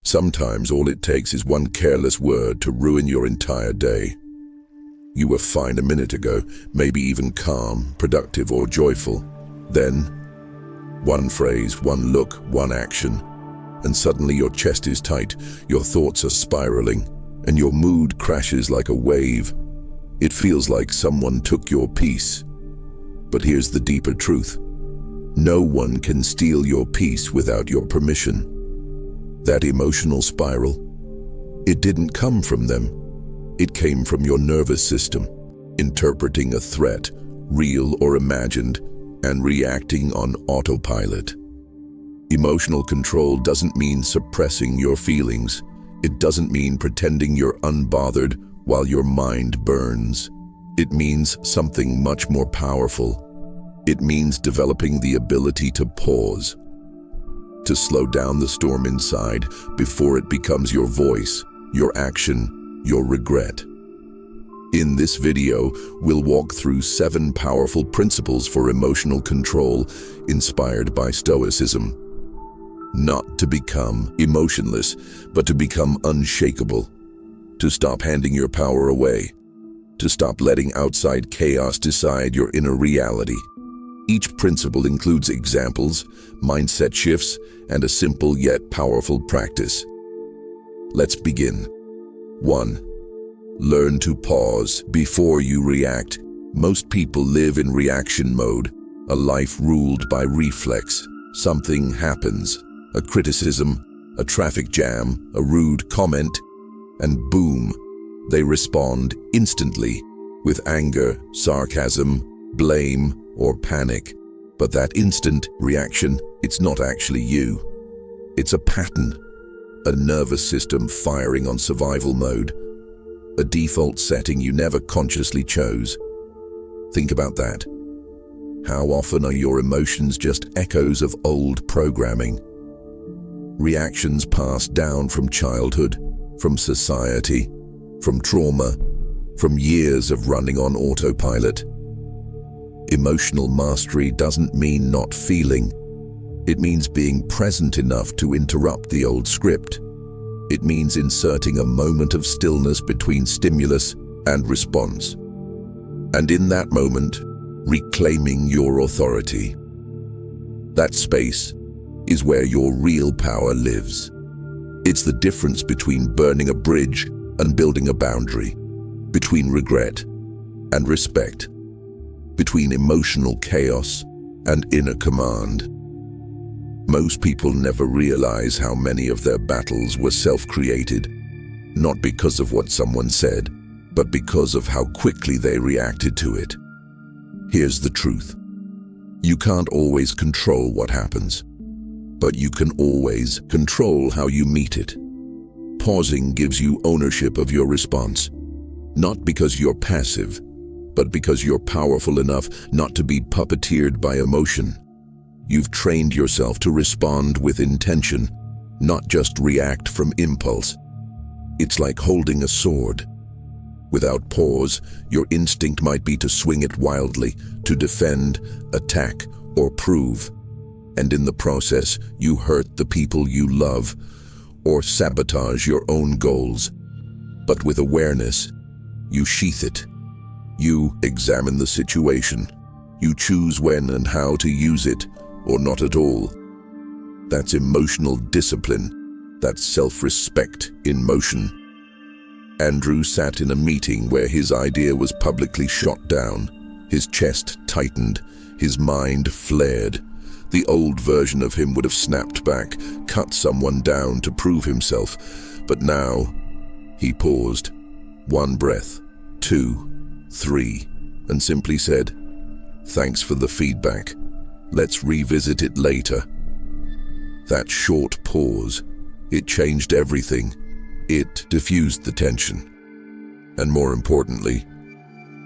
Sometimes all it takes is one careless word to ruin your entire day. You were fine a minute ago, maybe even calm, productive, or joyful. Then, one phrase, one look, one action, and suddenly your chest is tight, your thoughts are spiraling, and your mood crashes like a wave. It feels like someone took your peace. But here's the deeper truth. No one can steal your peace without your permission. That emotional spiral, it didn't come from them. It came from your nervous system, interpreting a threat, real or imagined, and reacting on autopilot. Emotional control doesn't mean suppressing your feelings. It doesn't mean pretending you're unbothered while your mind burns. It means something much more powerful. It means developing the ability to pause, to slow down the storm inside before it becomes your voice, your action, your regret. In this video, we'll walk through 7 powerful principles for emotional control inspired by Stoicism. Not to become emotionless, but to become unshakable. To stop handing your power away. To stop letting outside chaos decide your inner reality. Each principle includes examples, mindset shifts, and a simple yet powerful practice. Let's begin. 1. Learn to pause before you react. Most people live in reaction mode, a life ruled by reflex. Something happens, a criticism, a traffic jam, a rude comment, and boom, they respond instantly with anger, sarcasm, blame, or panic. But that instant reaction, it's not actually you. It's a pattern, a nervous system firing on survival mode, a default setting you never consciously chose. Think about that. How often are your emotions just echoes of old programming? Reactions passed down from childhood, from society, from trauma, from years of running on autopilot. Emotional mastery doesn't mean not feeling. It means being present enough to interrupt the old script. It means inserting a moment of stillness between stimulus and response. And in that moment, reclaiming your authority. That space is where your real power lives. It's the difference between burning a bridge and building a boundary, between regret and respect, between emotional chaos and inner command. Most people never realize how many of their battles were self-created, not because of what someone said, but because of how quickly they reacted to it. Here's the truth. You can't always control what happens, but you can always control how you meet it. Pausing gives you ownership of your response, not because you're passive, but because you're powerful enough not to be puppeteered by emotion. You've trained yourself to respond with intention, not just react from impulse. It's like holding a sword. Without pause, your instinct might be to swing it wildly, to defend, attack, or prove. And in the process, you hurt the people you love, or sabotage your own goals. But with awareness, you sheath it. You examine the situation. You choose when and how to use it, or not at all. That's emotional discipline. That's self-respect in motion. Andrew sat in a meeting where his idea was publicly shot down. His chest tightened, his mind flared. The old version of him would have snapped back, cut someone down to prove himself. But now, he paused. 1 breath, 2, 3, and simply said, "Thanks for the feedback. Let's revisit it later." That short pause, it changed everything. It diffused the tension. And more importantly,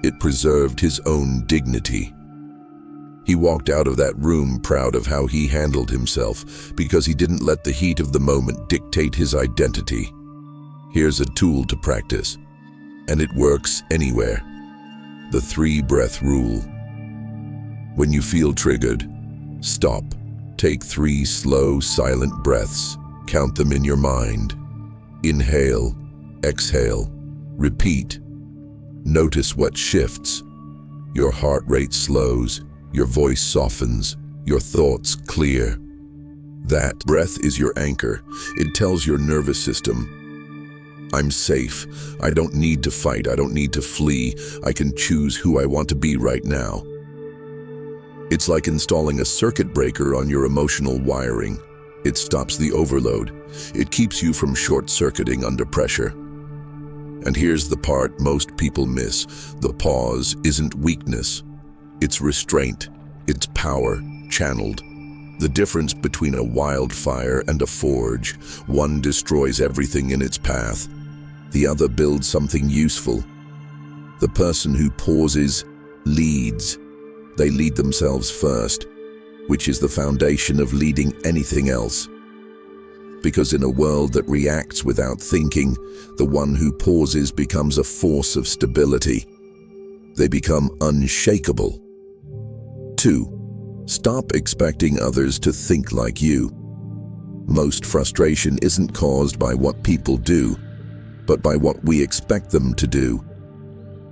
it preserved his own dignity. He walked out of that room proud of how he handled himself, because he didn't let the heat of the moment dictate his identity. Here's a tool to practice, and it works anywhere. The 3-breath rule. When you feel triggered, stop. Take 3 slow, silent breaths. Count them in your mind. Inhale, exhale, repeat. Notice what shifts. Your heart rate slows, your voice softens, your thoughts clear. That breath is your anchor. It tells your nervous system, I'm safe. I don't need to fight. I don't need to flee. I can choose who I want to be right now. It's like installing a circuit breaker on your emotional wiring. It stops the overload. It keeps you from short-circuiting under pressure. And here's the part most people miss. The pause isn't weakness. It's restraint. It's power, channeled. The difference between a wildfire and a forge. One destroys everything in its path. The other builds something useful. The person who pauses leads. They lead themselves first, which is the foundation of leading anything else. Because in a world that reacts without thinking, the one who pauses becomes a force of stability. They become unshakable. 2. Stop expecting others to think like you. Most frustration isn't caused by what people do, but by what we expect them to do.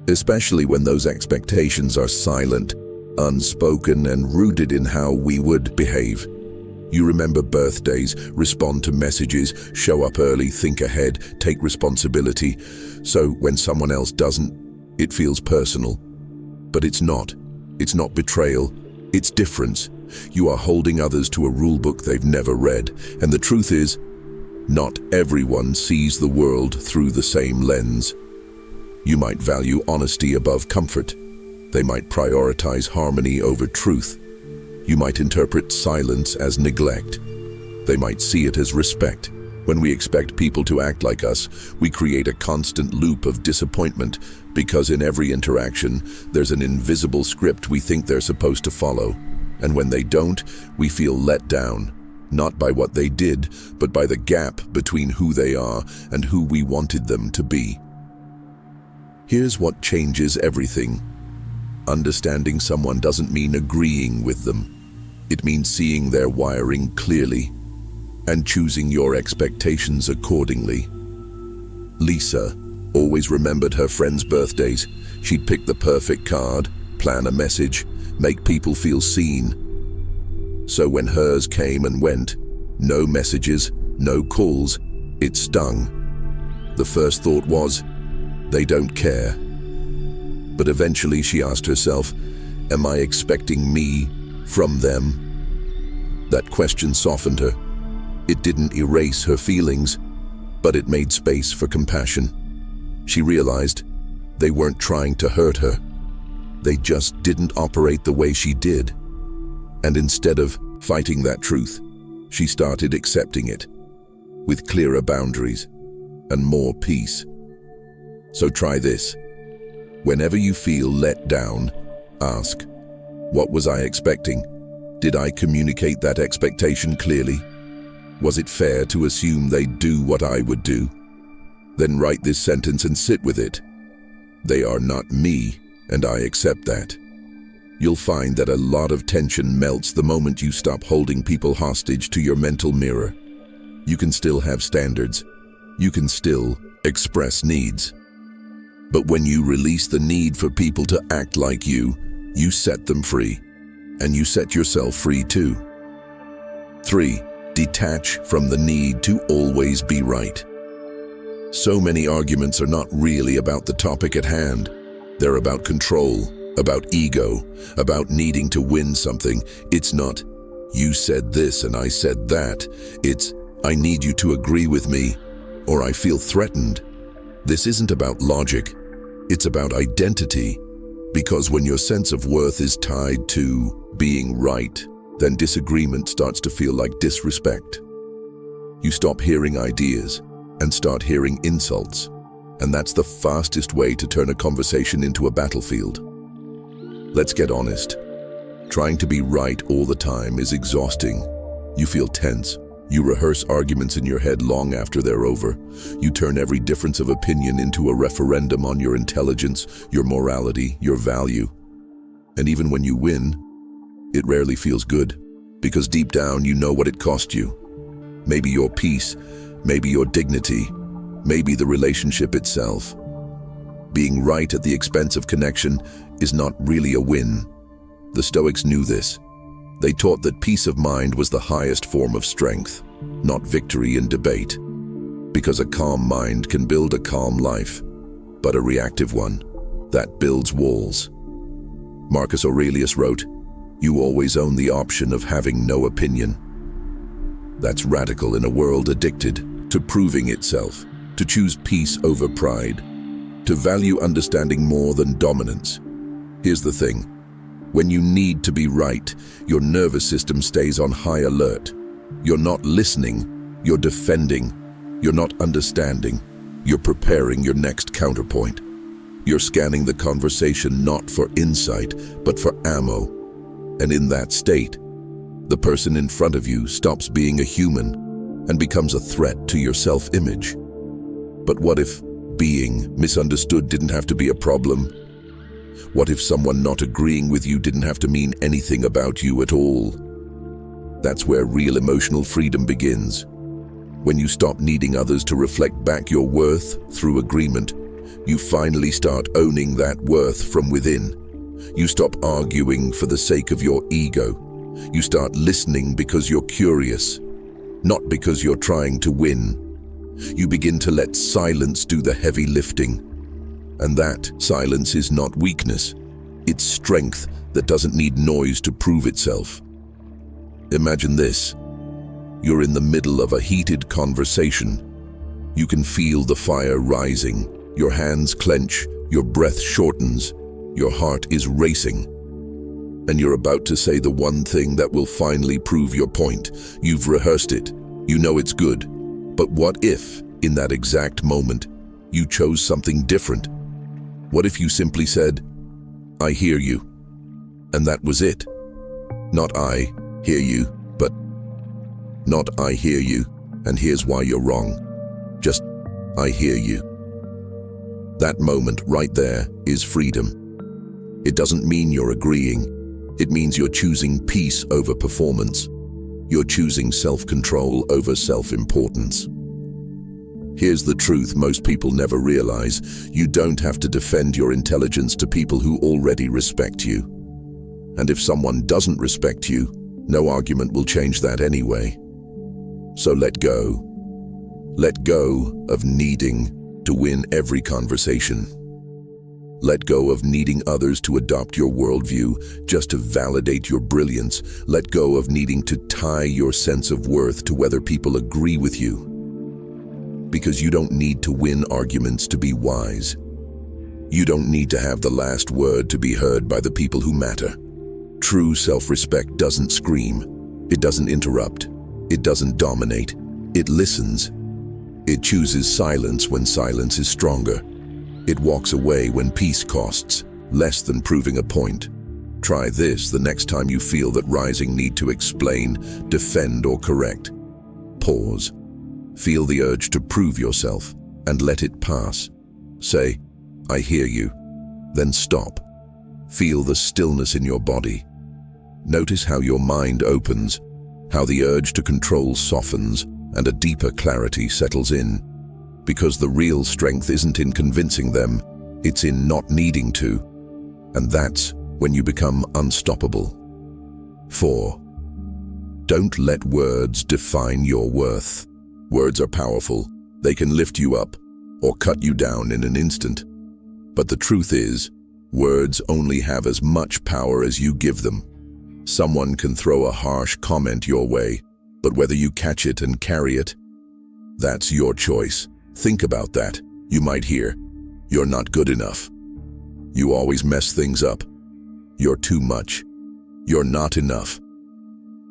Especially when those expectations are silent, unspoken, and rooted in how we would behave. You remember birthdays, respond to messages, show up early, think ahead, take responsibility. So when someone else doesn't, it feels personal. But it's not. It's not betrayal. It's difference. You are holding others to a rulebook they've never read. And the truth is, not everyone sees the world through the same lens. You might value honesty above comfort. They might prioritize harmony over truth. You might interpret silence as neglect. They might see it as respect. When we expect people to act like us, we create a constant loop of disappointment because in every interaction, there's an invisible script we think they're supposed to follow. And when they don't, we feel let down, not by what they did, but by the gap between who they are and who we wanted them to be. Here's what changes everything. Understanding someone doesn't mean agreeing with them. It means seeing their wiring clearly and choosing your expectations accordingly. Lisa always remembered her friends' birthdays. She'd pick the perfect card, plan a message, make people feel seen. So when hers came and went, no messages, no calls, it stung. The first thought was, they don't care. But eventually she asked herself, am I expecting me from them? That question softened her. It didn't erase her feelings, but it made space for compassion. She realized they weren't trying to hurt her. They just didn't operate the way she did. And instead of fighting that truth, she started accepting it, with clearer boundaries and more peace. So try this. Whenever you feel let down, ask, what was I expecting? Did I communicate that expectation clearly? Was it fair to assume they'd do what I would do? Then write this sentence and sit with it. They are not me, and I accept that. You'll find that a lot of tension melts the moment you stop holding people hostage to your mental mirror. You can still have standards. You can still express needs. But when you release the need for people to act like you set them free. And you set yourself free too. 3. Detach from the need to always be right. So many arguments are not really about the topic at hand. They're about control, about ego, about needing to win something. It's not, you said this and I said that. It's, I need you to agree with me, or I feel threatened. This isn't about logic. It's about identity. Because when your sense of worth is tied to being right, then disagreement starts to feel like disrespect. You stop hearing ideas and start hearing insults. And that's the fastest way to turn a conversation into a battlefield. Let's get honest. Trying to be right all the time is exhausting. You feel tense. You rehearse arguments in your head long after they're over. You turn every difference of opinion into a referendum on your intelligence, your morality, your value. And even when you win, it rarely feels good, because deep down you know what it cost you. maybe your peace, maybe your dignity, maybe the relationship itself. Being right at the expense of connection is not really a win. The Stoics knew this. They taught that peace of mind was the highest form of strength, not victory in debate. Because a calm mind can build a calm life, but a reactive one, that builds walls. Marcus Aurelius wrote, "You always own the option of having no opinion." That's radical in a world addicted to proving itself, to choose peace over pride, to value understanding more than dominance. Here's the thing. When you need to be right, your nervous system stays on high alert. You're not listening, you're defending. You're not understanding, you're preparing your next counterpoint. You're scanning the conversation not for insight, but for ammo. And in that state, the person in front of you stops being a human and becomes a threat to your self-image. But what if being misunderstood didn't have to be a problem? What if someone not agreeing with you didn't have to mean anything about you at all? That's where real emotional freedom begins. When you stop needing others to reflect back your worth through agreement, you finally start owning that worth from within. You stop arguing for the sake of your ego. You start listening because you're curious, not because you're trying to win. You begin to let silence do the heavy lifting. And that silence is not weakness. It's strength that doesn't need noise to prove itself. Imagine this. You're in the middle of a heated conversation. You can feel the fire rising. Your hands clench, your breath shortens, your heart is racing. And you're about to say the one thing that will finally prove your point. You've rehearsed it. You know it's good. But what if, in that exact moment, you chose something different? What if you simply said, "I hear you," and that was it? Not "I hear you," but not "I hear you, and here's why you're wrong." Just, "I hear you." That moment right there is freedom. It doesn't mean you're agreeing. It means you're choosing peace over performance. You're choosing self-control over self-importance. Here's the truth most people never realize. You don't have to defend your intelligence to people who already respect you. And if someone doesn't respect you, no argument will change that anyway. So let go. Let go of needing to win every conversation. Let go of needing others to adopt your worldview just to validate your brilliance. Let go of needing to tie your sense of worth to whether people agree with you. Because you don't need to win arguments to be wise. You don't need to have the last word to be heard by the people who matter. True self-respect doesn't scream. It doesn't interrupt. It doesn't dominate. It listens. It chooses silence when silence is stronger. It walks away when peace costs less than proving a point. Try this the next time you feel that rising need to explain, defend, or correct. Pause. Feel the urge to prove yourself and let it pass. Say, "I hear you." Then stop. Feel the stillness in your body. Notice how your mind opens, how the urge to control softens, and a deeper clarity settles in. Because the real strength isn't in convincing them, it's in not needing to. And that's when you become unstoppable. 4. Don't let words define your worth. Words are powerful. They can lift you up or cut you down in an instant. But the truth is, words only have as much power as you give them. Someone can throw a harsh comment your way, but whether you catch it and carry it, that's your choice. Think about that. You might hear, "You're not good enough. You always mess things up. You're too much. You're not enough."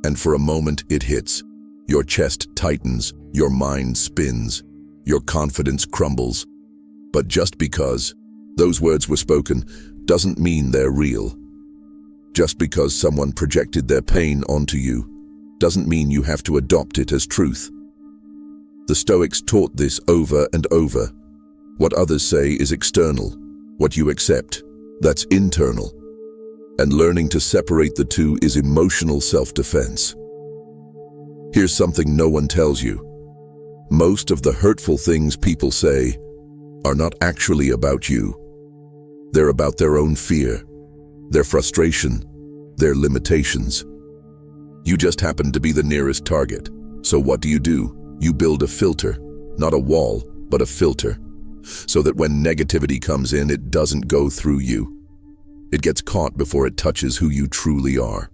And for a moment it hits. Your chest tightens, your mind spins, your confidence crumbles. But just because those words were spoken doesn't mean they're real. Just because someone projected their pain onto you doesn't mean you have to adopt it as truth. The Stoics taught this over and over. What others say is external. What you accept, that's internal. And learning to separate the two is emotional self-defense. Here's something no one tells you. Most of the hurtful things people say are not actually about you. They're about their own fear, their frustration, their limitations. You just happen to be the nearest target. So what do? You build a filter, not a wall, but a filter, so that when negativity comes in, it doesn't go through you. It gets caught before it touches who you truly are.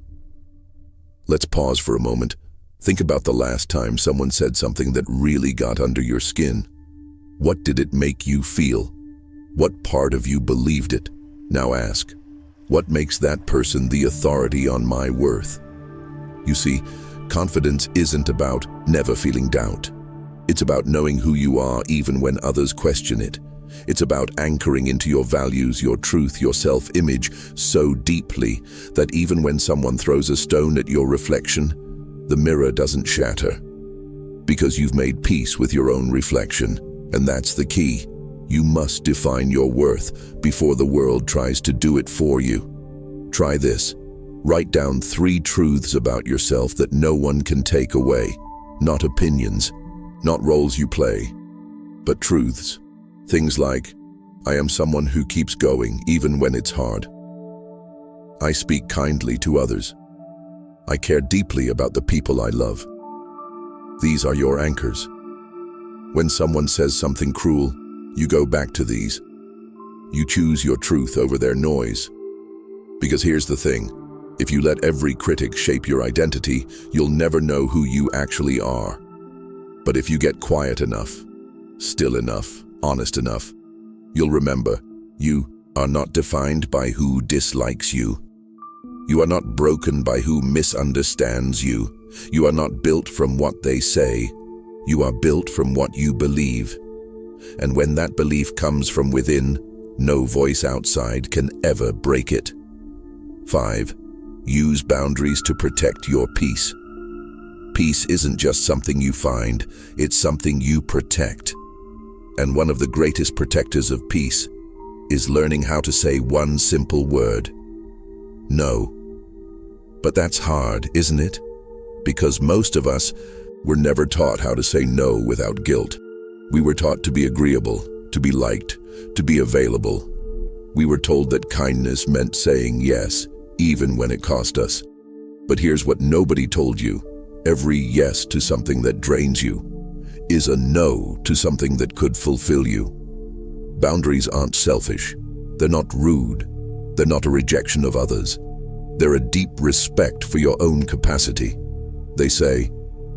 Let's pause for a moment. Think about the last time someone said something that really got under your skin. What did it make you feel? What part of you believed it? Now ask, what makes that person the authority on my worth? You see, confidence isn't about never feeling doubt. It's about knowing who you are even when others question it. It's about anchoring into your values, your truth, your self-image so deeply that even when someone throws a stone at your reflection, the mirror doesn't shatter. Because you've made peace with your own reflection, and that's the key. You must define your worth before the world tries to do it for you. Try this. Write down 3 truths about yourself that no one can take away. Not opinions, not roles you play, but truths. Things like, I am someone who keeps going even when it's hard. I speak kindly to others. I care deeply about the people I love. These are your anchors. When someone says something cruel, you go back to these. You choose your truth over their noise. Because here's the thing, if you let every critic shape your identity, you'll never know who you actually are. But if you get quiet enough, still enough, honest enough, you'll remember, you are not defined by who dislikes you. You are not broken by who misunderstands you. You are not built from what they say. You are built from what you believe. And when that belief comes from within, no voice outside can ever break it. 5. Use boundaries to protect your peace. Peace isn't just something you find, it's something you protect. And one of the greatest protectors of peace is learning how to say one simple word: no. But that's hard, isn't it? Because most of us were never taught how to say no without guilt. We were taught to be agreeable, to be liked, to be available. We were told that kindness meant saying yes, even when it cost us. But here's what nobody told you. Every yes to something that drains you is a no to something that could fulfill you. Boundaries aren't selfish. They're not rude. They're not a rejection of others. They're a deep respect for your own capacity. They say,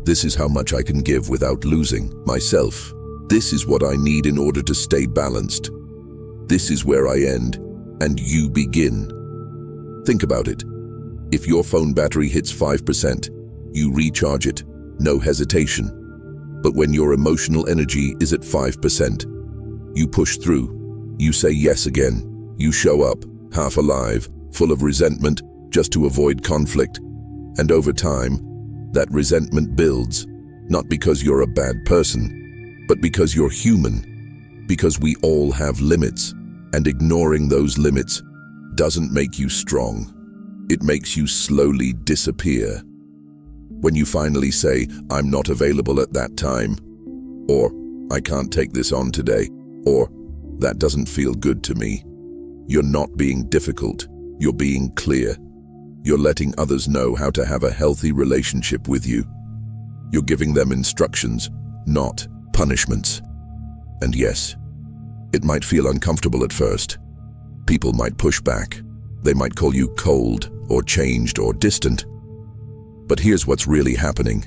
this is how much I can give without losing myself. This is what I need in order to stay balanced. This is where I end, and you begin. Think about it. If your phone battery hits 5%, you recharge it, no hesitation. But when your emotional energy is at 5%, you push through. You say yes again. You show up, half alive, full of resentment, just to avoid conflict. And over time, that resentment builds, not because you're a bad person, but because you're human. Because we all have limits, and ignoring those limits doesn't make you strong. It makes you slowly disappear. When you finally say, I'm not available at that time, or I can't take this on today, or that doesn't feel good to me, you're not being difficult, you're being clear. You're letting others know how to have a healthy relationship with you. You're giving them instructions, not punishments. And yes, it might feel uncomfortable at first. People might push back. They might call you cold, or changed, or distant. But here's what's really happening.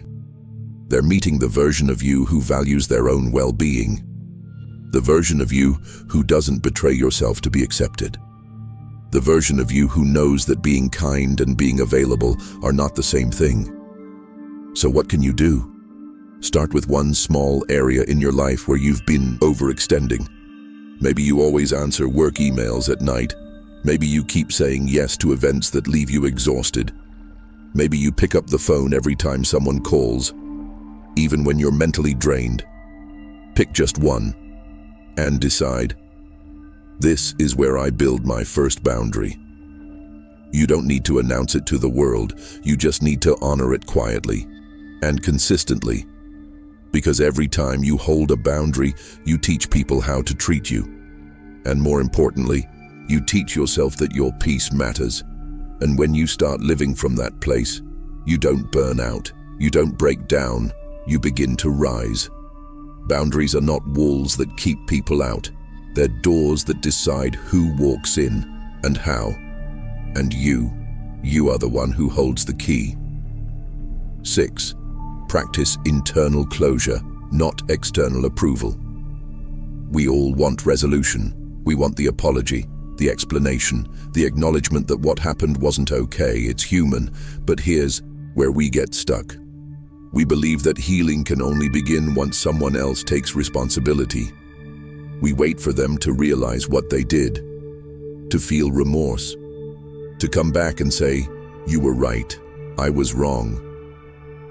They're meeting the version of you who values their own well-being. The version of you who doesn't betray yourself to be accepted. The version of you who knows that being kind and being available are not the same thing. So what can you do? Start with one small area in your life where you've been overextending. Maybe you always answer work emails at night. Maybe you keep saying yes to events that leave you exhausted. Maybe you pick up the phone every time someone calls, even when you're mentally drained. Pick just one and decide, this is where I build my first boundary. You don't need to announce it to the world, you just need to honor it quietly. and consistently. Because every time you hold a boundary, you teach people how to treat you. And more importantly, you teach yourself that your peace matters. And when you start living from that place, you don't burn out, you don't break down, you begin to rise. Boundaries are not walls that keep people out. They're doors that decide who walks in and how. And you are the one who holds the key. 6. Practice internal closure, not external approval. We all want resolution. We want the apology, the explanation, the acknowledgement that what happened wasn't okay, it's human. But here's where we get stuck. We believe that healing can only begin once someone else takes responsibility. We wait for them to realize what they did, to feel remorse, to come back and say, "You were right, I was wrong."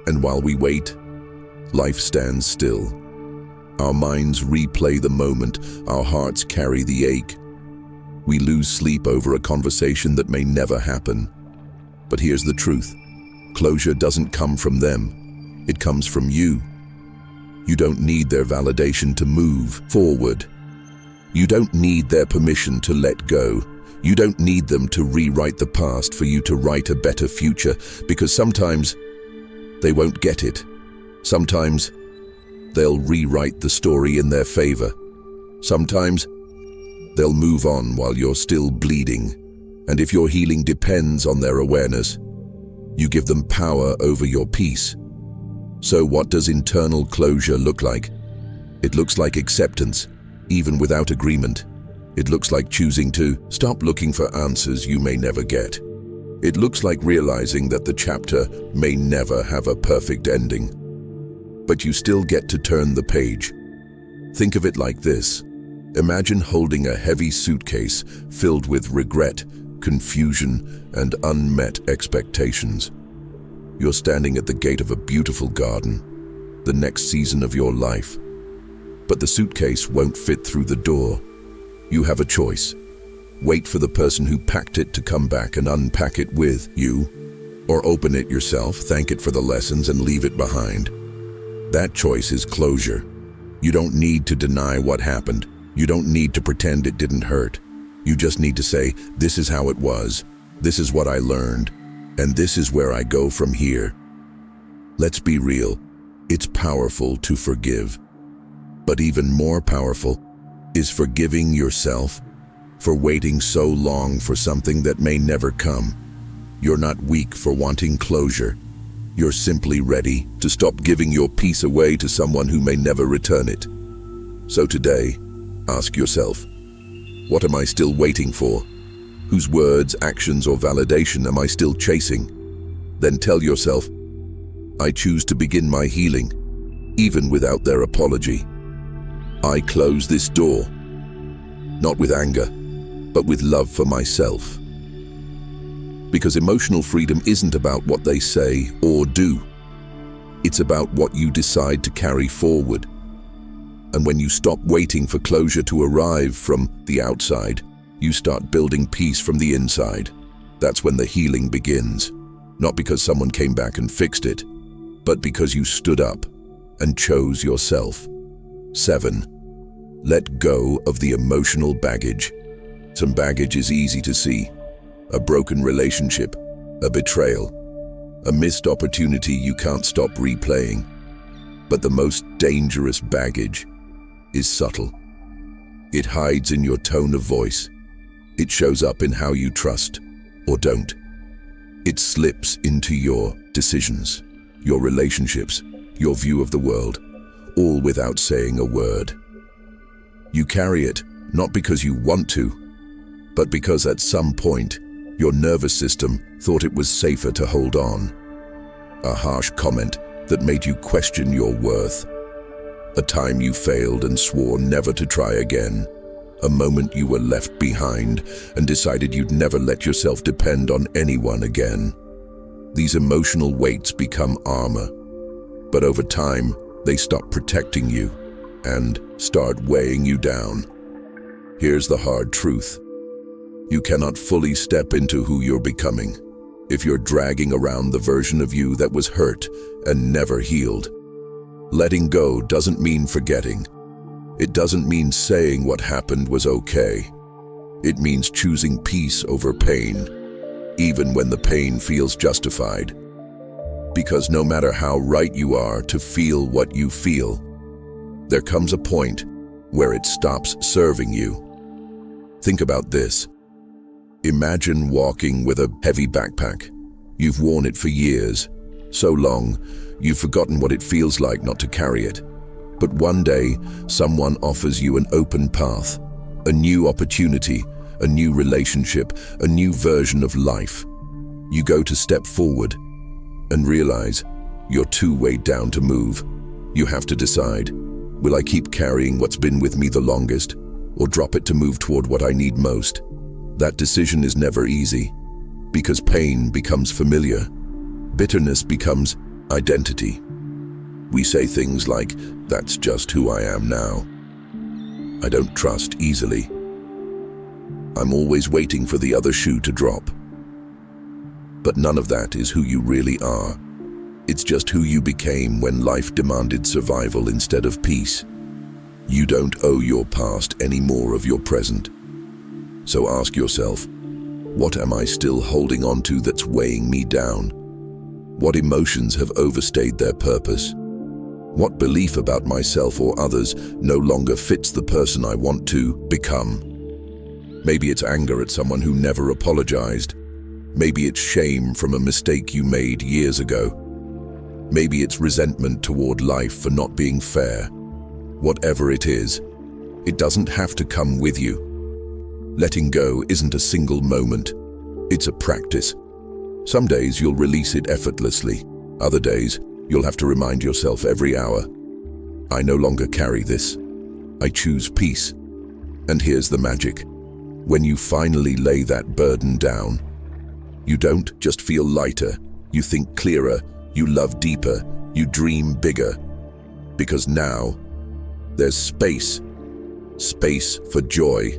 And while we wait, life stands still. Our minds replay the moment, our hearts carry the ache. We lose sleep over a conversation that may never happen. But here's the truth. Closure doesn't come from them. It comes from you. You don't need their validation to move forward. You don't need their permission to let go. You don't need them to rewrite the past for you to write a better future, because sometimes they won't get it. Sometimes they'll rewrite the story in their favor. Sometimes they'll move on while you're still bleeding. And if your healing depends on their awareness, you give them power over your peace. So what does internal closure look like? It looks like acceptance, even without agreement. It looks like choosing to stop looking for answers you may never get. It looks like realizing that the chapter may never have a perfect ending. But you still get to turn the page. Think of it like this. Imagine holding a heavy suitcase filled with regret, confusion, and unmet expectations. You're standing at the gate of a beautiful garden, the next season of your life. But the suitcase won't fit through the door. You have a choice. Wait for the person who packed it to come back and unpack it with you, or open it yourself, thank it for the lessons, and leave it behind. That choice is closure. You don't need to deny what happened. You don't need to pretend it didn't hurt. You just need to say, "This is how it was. This is what I learned. And this is where I go from here." Let's be real. It's powerful to forgive. But even more powerful is forgiving yourself for waiting so long for something that may never come. You're not weak for wanting closure. You're simply ready to stop giving your peace away to someone who may never return it. So today, ask yourself, what am I still waiting for? Whose words, actions, or validation am I still chasing? Then tell yourself, I choose to begin my healing, even without their apology. I close this door, not with anger, but with love for myself. Because emotional freedom isn't about what they say or do. It's about what you decide to carry forward. And when you stop waiting for closure to arrive from the outside, you start building peace from the inside. That's when the healing begins. Not because someone came back and fixed it, but because you stood up and chose yourself. 7. Let go of the emotional baggage. Some baggage is easy to see. A broken relationship, a betrayal, a missed opportunity you can't stop replaying. But the most dangerous baggage is subtle. It hides in your tone of voice. It shows up in how you trust or don't. It slips into your decisions, your relationships, your view of the world, all without saying a word. You carry it not because you want to, but because at some point, your nervous system thought it was safer to hold on. A harsh comment that made you question your worth. A time you failed and swore never to try again. A moment you were left behind and decided you'd never let yourself depend on anyone again. These emotional weights become armor, but over time, they stop protecting you and start weighing you down. Here's the hard truth. You cannot fully step into who you're becoming if you're dragging around the version of you that was hurt and never healed. Letting go doesn't mean forgetting. It doesn't mean saying what happened was okay. It means choosing peace over pain, even when the pain feels justified. Because no matter how right you are to feel what you feel, there comes a point where it stops serving you. Think about this. Imagine walking with a heavy backpack. You've worn it for years, so long, you've forgotten what it feels like not to carry it. But one day, someone offers you an open path, a new opportunity, a new relationship, a new version of life. You go to step forward and realize you're too weighed down to move. You have to decide, will I keep carrying what's been with me the longest, or drop it to move toward what I need most? That decision is never easy, because pain becomes familiar. Bitterness becomes identity. We say things like, that's just who I am now. I don't trust easily. I'm always waiting for the other shoe to drop. But none of that is who you really are. It's just who you became when life demanded survival instead of peace. You don't owe your past any more of your present. So ask yourself, what am I still holding on to that's weighing me down? What emotions have overstayed their purpose? What belief about myself or others no longer fits the person I want to become? Maybe it's anger at someone who never apologized. Maybe it's shame from a mistake you made years ago. Maybe it's resentment toward life for not being fair. Whatever it is, it doesn't have to come with you. Letting go isn't a single moment. It's a practice. Some days you'll release it effortlessly. Other days, you'll have to remind yourself every hour, I no longer carry this. I choose peace. And here's the magic. When you finally lay that burden down, you don't just feel lighter, you think clearer, you love deeper, you dream bigger. Because now, there's space. Space for joy,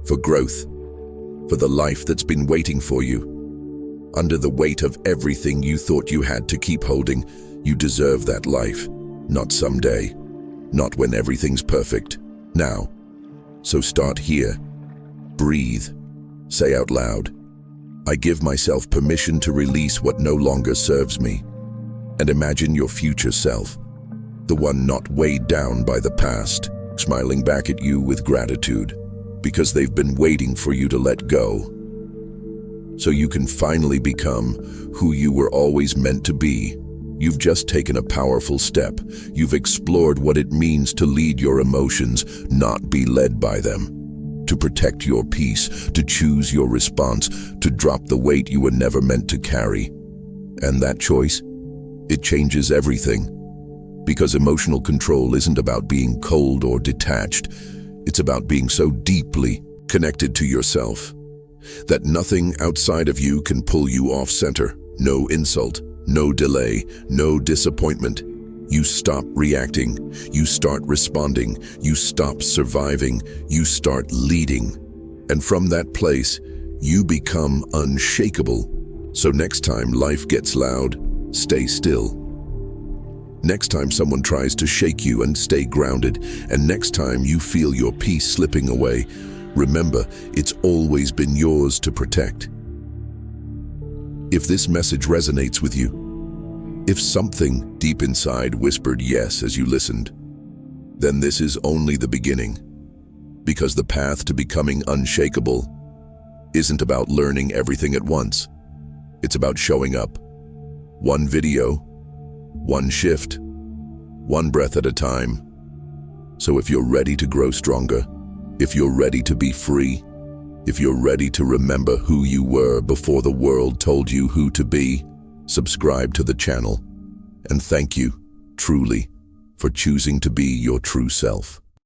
for growth, for the life that's been waiting for you. Under the weight of everything you thought you had to keep holding, you deserve that life. Not someday, not when everything's perfect. Now. So start here. Breathe. Say out loud, I give myself permission to release what no longer serves me. And imagine your future self, the one not weighed down by the past, smiling back at you with gratitude, because they've been waiting for you to let go. So you can finally become who you were always meant to be. You've just taken a powerful step. You've explored what it means to lead your emotions, not be led by them. To protect your peace, to choose your response, to drop the weight you were never meant to carry. And that choice, it changes everything. Because emotional control isn't about being cold or detached. It's about being so deeply connected to yourself that nothing outside of you can pull you off center. No insult, no delay, no disappointment. You stop reacting, you start responding, you stop surviving, you start leading. And from that place, you become unshakable. So next time life gets loud, stay still. Next time someone tries to shake you, and stay grounded. And next time you feel your peace slipping away, remember, it's always been yours to protect. If this message resonates with you, if something deep inside whispered yes as you listened, then this is only the beginning. Because the path to becoming unshakable isn't about learning everything at once. It's about showing up. One video, one shift, one breath at a time. So if you're ready to grow stronger, if you're ready to be free, if you're ready to remember who you were before the world told you who to be, subscribe to the channel. And thank you, truly, for choosing to be your true self.